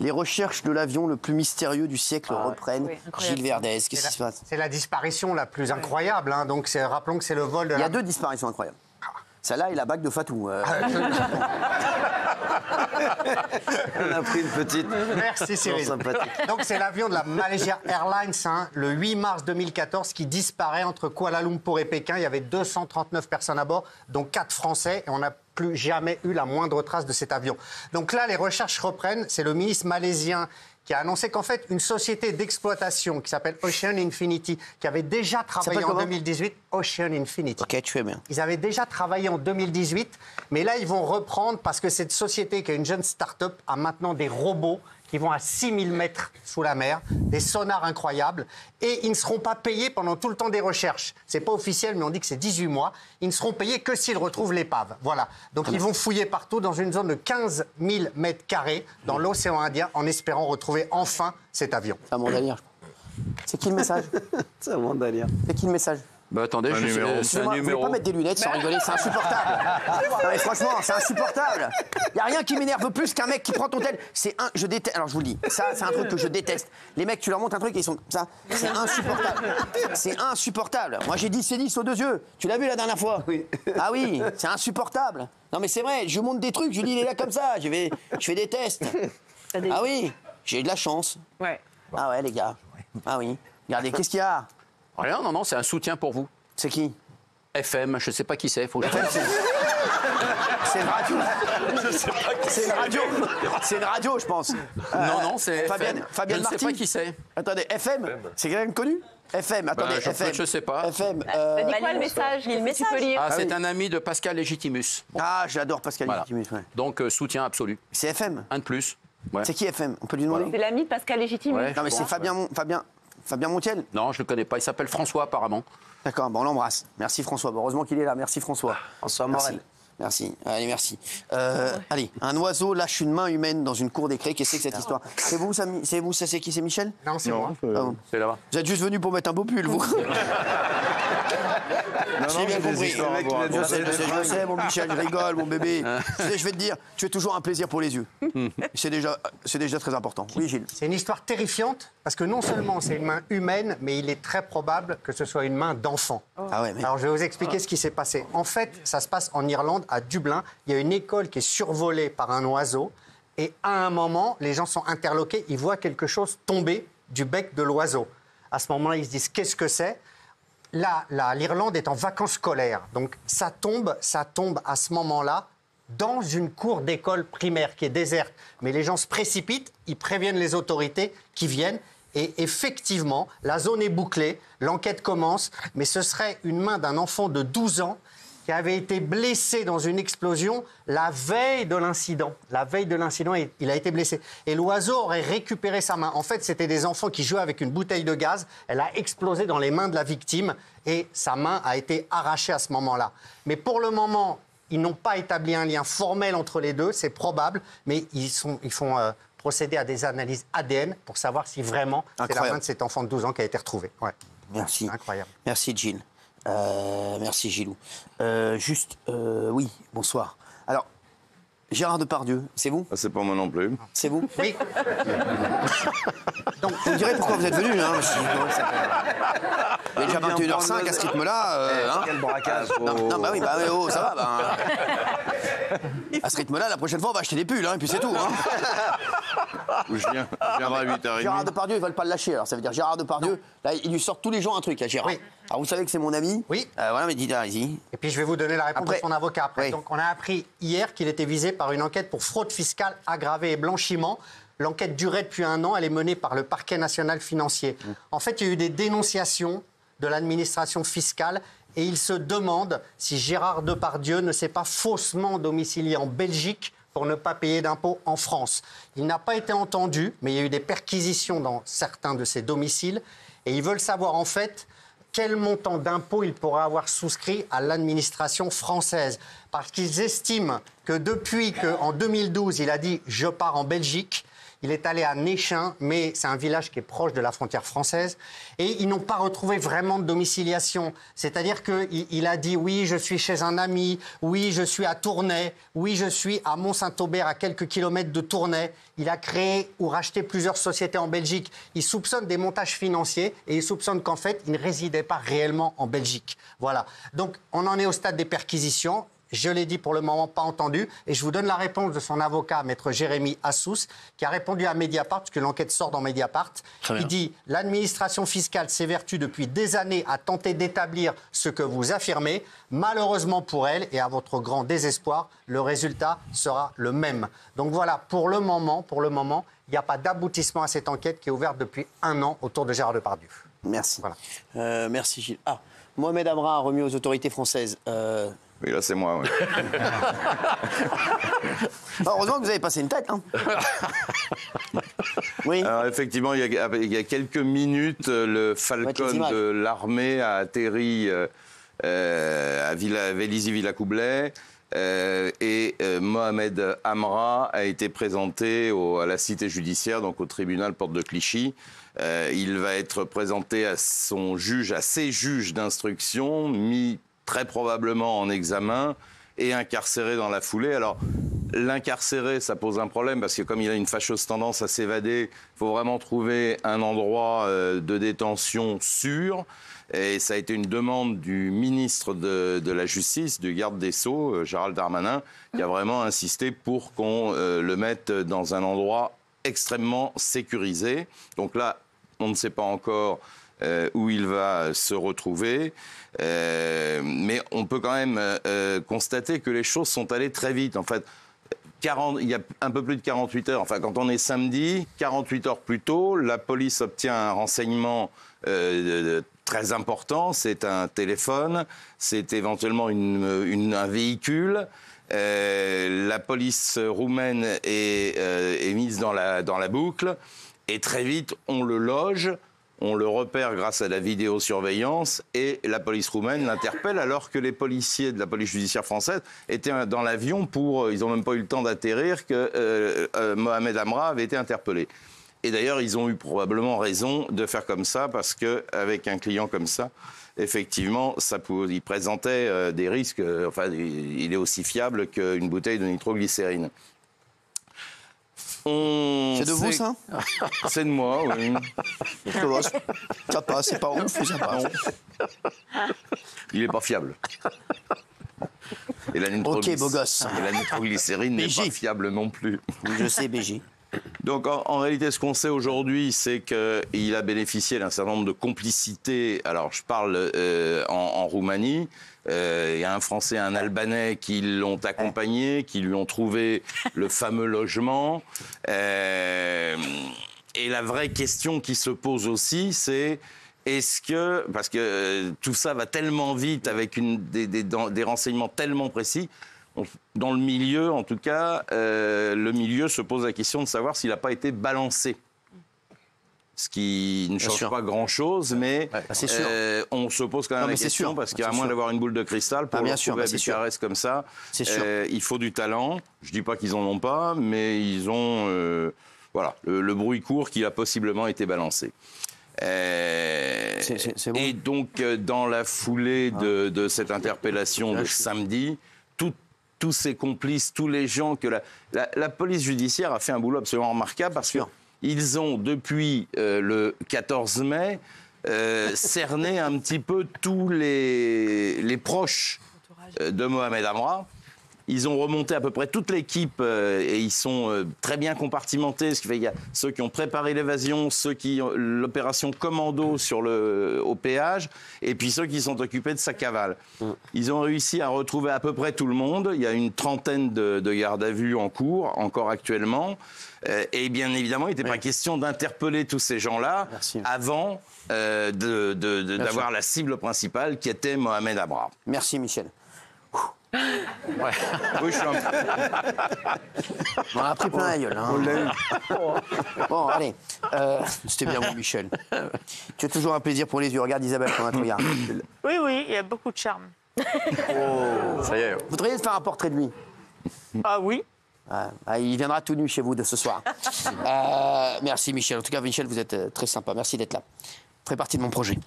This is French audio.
Les recherches de l'avion le plus mystérieux du siècle reprennent. Oui, Gilles Verdez, qu'est-ce qui se passe? C'est la disparition la plus incroyable. Hein. Donc rappelons que c'est le vol de Il y a 2 disparitions incroyables. Celle-là et la bague de Fatou. On a pris une petite. Merci Cyril. Sympathique. Donc c'est l'avion de la Malaysia Airlines, hein, le 8 mars 2014, qui disparaît entre Kuala Lumpur et Pékin. Il y avait 239 personnes à bord, dont 4 Français, et on n'a plus jamais eu la moindre trace de cet avion. Donc là, les recherches reprennent. C'est le ministre malaisien qui a annoncé qu'en fait, une société d'exploitation qui s'appelle Ocean Infinity, qui avait déjà travaillé en 2018, Ocean Infinity. Ok, tu fais bien. Ils avaient déjà travaillé en 2018, mais là, ils vont reprendre parce que cette société, qui est une jeune start-up, a maintenant des robots qui vont à 6000 mètres sous la mer, des sonars incroyables, et ils ne seront pas payés pendant tout le temps des recherches. C'est pas officiel, mais on dit que c'est 18 mois. Ils ne seront payés que s'ils retrouvent l'épave. Voilà. Donc ils vont fouiller partout dans une zone de 15 000 mètres carrés dans l'océan Indien, en espérant retrouver enfin cet avion. C'est un mandalien, je crois. C'est qui le message? C'est un mandalien. C'est qui le message? Bah attendez, c'est un Excusez-moi, vous numéro. pouvez pas mettre des lunettes sans rigoler, c'est insupportable. Non, mais franchement, c'est insupportable. Il n'y a rien qui m'énerve plus qu'un mec qui prend ton tel. Je déteste. Alors je vous le dis, ça, c'est un truc que je déteste. Les mecs, tu leur montres un truc et ils sont. Ça, c'est insupportable. C'est insupportable. Moi, j'ai dit c'est 10 aux 2 yeux. Tu l'as vu la dernière fois? Oui. Ah oui, c'est insupportable. Non, mais c'est vrai, je montre des trucs, je dis il est là comme ça. Je fais des tests. Ah oui, j'ai de la chance. Ouais. Ah ouais, les gars. Ah oui. Regardez, qu'est-ce qu'il y a? Rien, non, c'est un soutien pour vous. C'est qui? FM, je sais pas qui c'est. Faut que je... C'est une radio. C'est une radio. C'est une radio, je pense. Non, c'est FM. Fabienne je ne Marty. sais pas qui c'est. Attendez, FM. C'est quelqu'un de connu? FM, attendez, FM. Je sais pas. FM. C'est quoi le message? Tu peux lire. Ah, c'est un ami de Pascal Légitimus. Ah, j'adore Pascal Voilà. Légitimus. Ouais. Donc, soutien absolu. C'est FM. Un de plus. Ouais. C'est qui FM? On peut lui demander? C'est l'ami de Pascal Légitimus. Ouais. Non, mais c'est Fabien Montiel. Non, je le connais pas. Il s'appelle François, apparemment. D'accord, bon, on l'embrasse. Merci François. Bon, heureusement qu'il est là. Merci François. François Merci. Morel. Merci. Allez, merci. Allez, un oiseau lâche une main humaine dans une cour des craies. Qu'est-ce que c'est que cette histoire? C'est vous, ça c'est qui? C'est Michel? Non, c'est moi. Ah bon. C'est là-bas. Vous êtes juste venu pour mettre un beau pull, vous? J'ai bien compris. Je sais, mon Michel, je rigole, mon bébé. Tu sais, je vais te dire, tu es toujours un plaisir pour les yeux. C'est déjà très important. Oui, Gilles. C'est une histoire terrifiante, parce que non seulement c'est une main humaine, mais il est très probable que ce soit une main d'enfant. Ah ouais, mais... Alors je vais vous expliquer ce qui s'est passé. En fait, ça se passe en Irlande, à Dublin. Il y a une école qui est survolée par un oiseau. Et à un moment, les gens sont interloqués. Ils voient quelque chose tomber du bec de l'oiseau. À ce moment-là, ils se disent, qu'est-ce que c'est? Là, l'Irlande est en vacances scolaires. Donc ça tombe à ce moment-là dans une cour d'école primaire qui est déserte. Mais les gens se précipitent, ils préviennent les autorités qui viennent. Et effectivement, la zone est bouclée, l'enquête commence, mais ce serait une main d'un enfant de 12 ans qui avait été blessé dans une explosion la veille de l'incident. La veille de l'incident, il a été blessé. Et l'oiseau aurait récupéré sa main. En fait, c'était des enfants qui jouaient avec une bouteille de gaz. Elle a explosé dans les mains de la victime et sa main a été arrachée à ce moment-là. Mais pour le moment, ils n'ont pas établi un lien formel entre les deux, c'est probable, mais ils font procéder à des analyses ADN pour savoir si vraiment c'est la main de cet enfant de 12 ans qui a été retrouvée. Ouais. Merci. Incroyable. Merci, Gilles. Merci, Gilou. Oui, bonsoir. Alors, Gérard Depardieu, c'est vous? Ah, c'est pas moi non plus. C'est vous? Oui. Donc, vous me direz pourquoi vous êtes venu. Hein, il est déjà 21h05 à ce rythme-là. Hein. Quel braquage. Non, bah oui, oh, ça va. Bah, à ce rythme-là, la prochaine fois, on va acheter des pulls, hein, et puis c'est tout. Hein. Je viendrai à 8h30. Gérard Depardieu, ils veulent pas le lâcher. Alors, ça veut dire Gérard Depardieu, là, il lui sort tous les jours un truc à Gérard. Oui. Alors, vous savez que c'est mon ami. Oui. Voilà, mais dites, allez-y. Et puis je vais vous donner la réponse Après. de son avocat après. Oui. Donc on a appris hier qu'il était visé par une enquête pour fraude fiscale aggravée et blanchiment. L'enquête durait depuis 1 an, elle est menée par le parquet national financier. En fait, il y a eu des dénonciations de l'administration fiscale et il se demande si Gérard Depardieu ne s'est pas faussement domicilié en Belgique pour ne pas payer d'impôts en France. Il n'a pas été entendu, mais il y a eu des perquisitions dans certains de ses domiciles et ils veulent savoir en fait quel montant d'impôts il pourra avoir souscrit à l'administration française. Parce qu'ils estiment que depuis qu'en 2012, il a dit « je pars en Belgique », Il est allé à Néchin, mais c'est un village qui est proche de la frontière française. Et ils n'ont pas retrouvé vraiment de domiciliation. C'est-à-dire qu'il a dit, oui, je suis chez un ami, oui, je suis à Tournai, oui, je suis à Mont-Saint-Aubert, à quelques kilomètres de Tournai. Il a créé ou racheté plusieurs sociétés en Belgique. Il soupçonne des montages financiers et il soupçonne qu'en fait, il ne résidait pas réellement en Belgique. Voilà. Donc, on en est au stade des perquisitions. Je l'ai dit pour le moment, pas entendu. Et je vous donne la réponse de son avocat, maître Jérémy Assous, qui a répondu à Mediapart, parce que l'enquête sort dans Mediapart. Il dit « L'administration fiscale s'évertue depuis des années à tenter d'établir ce que vous affirmez. Malheureusement pour elle, et à votre grand désespoir, le résultat sera le même. » Donc voilà, pour le moment, il n'y a pas d'aboutissement à cette enquête qui est ouverte depuis 1 an autour de Gérard Depardieu. Merci. Voilà. Merci Gilles. Ah, Mohamed Amra a remis aux autorités françaises... Oui, là, c'est moi. Ouais. Heureusement que vous avez passé une tête. Hein. Oui. Alors, effectivement, il y a quelques minutes, le Falcon de l'armée a atterri à Vélizy-Villacoublay. Et Mohamed Amra a été présenté à la cité judiciaire, donc au tribunal Porte de Clichy. Il va être présenté à ses juges d'instruction, mis très probablement en examen et incarcéré dans la foulée. Alors, l'incarcéré, ça pose un problème parce que comme il a une fâcheuse tendance à s'évader, il faut vraiment trouver un endroit de détention sûr. Et ça a été une demande du ministre de la Justice, du garde des Sceaux, Gérald Darmanin, qui a vraiment insisté pour qu'on le mette dans un endroit extrêmement sécurisé. Donc là, on ne sait pas encore où il va se retrouver. Mais on peut quand même constater que les choses sont allées très vite. En fait, il y a un peu plus de 48 heures. Enfin, quand on est samedi, 48 heures plus tôt, la police obtient un renseignement très important. C'est un téléphone, c'est éventuellement un véhicule. La police roumaine est mise dans la boucle. Et très vite, on le loge. On le repère grâce à la vidéosurveillance et la police roumaine l'interpelle alors que les policiers de la police judiciaire française étaient dans l'avion ils n'ont même pas eu le temps d'atterrir que Mohamed Amra avait été interpellé. Et d'ailleurs, ils ont eu probablement raison de faire comme ça parce qu'avec un client comme ça, effectivement, il présentait des risques. Enfin, il est aussi fiable qu'une bouteille de nitroglycérine. C'est de vous, ça? C'est de moi, oui. Ça passe, c'est pas ouf, ça passe. Il n'est pas fiable. Et la Ok, beau gosse. Et la nitroglycérine n'est pas fiable non plus. Je sais, BJ. Donc, en réalité, ce qu'on sait aujourd'hui, c'est qu'il a bénéficié d'un certain nombre de complicités. Alors, je parle en Roumanie. Il y a un Français et un Albanais qui l'ont accompagné, qui lui ont trouvé le fameux logement. Et la vraie question qui se pose aussi, c'est parce que tout ça va tellement vite avec des renseignements tellement précis, dans le milieu, en tout cas, le milieu se pose la question de savoir s'il n'a pas été balancé. Ce qui ne change pas grand-chose, mais on se pose quand même la question, parce qu'à moins d'avoir une boule de cristal, pour le trouver à Bucarest comme ça, il faut du talent. Je ne dis pas qu'ils n'en ont pas, mais ils ont le bruit court qu'il a possiblement été balancé. Bon. Et donc, dans la foulée de cette interpellation de samedi, tous ces complices, tous les gens que la police judiciaire a fait un boulot absolument remarquable parce qu'ils ont, depuis le 14 mai, cerné un petit peu tous les proches de Mohamed Amra. Ils ont remonté à peu près toute l'équipe et ils sont très bien compartimentés. Ce qui fait qu'il y a ceux qui ont préparé l'évasion, ceux qui ont l'opération commando au péage, et puis ceux qui sont occupés de sa cavale. Ils ont réussi à retrouver à peu près tout le monde. Il y a une trentaine de gardes à vue en cours, encore actuellement. Et bien évidemment, il n'était pas question d'interpeller tous ces gens-là avant d'avoir la cible principale qui était Mohamed Amra. Merci Michel. Ouais. Oui, je suis un peu... On a pris plein la gueule. Hein. Bon, allez. C'était bien mon Michel. Tu as toujours un plaisir pour les yeux. Regarde Isabelle, comment elle te regarde. Oui, il y a beaucoup de charme. Ça y est. Vous voudriez faire un portrait de lui? Ah oui. Il viendra tout nu chez vous de ce soir. Merci Michel. En tout cas, Michel, vous êtes très sympa. Merci d'être là. Vous ferez partie de mon projet.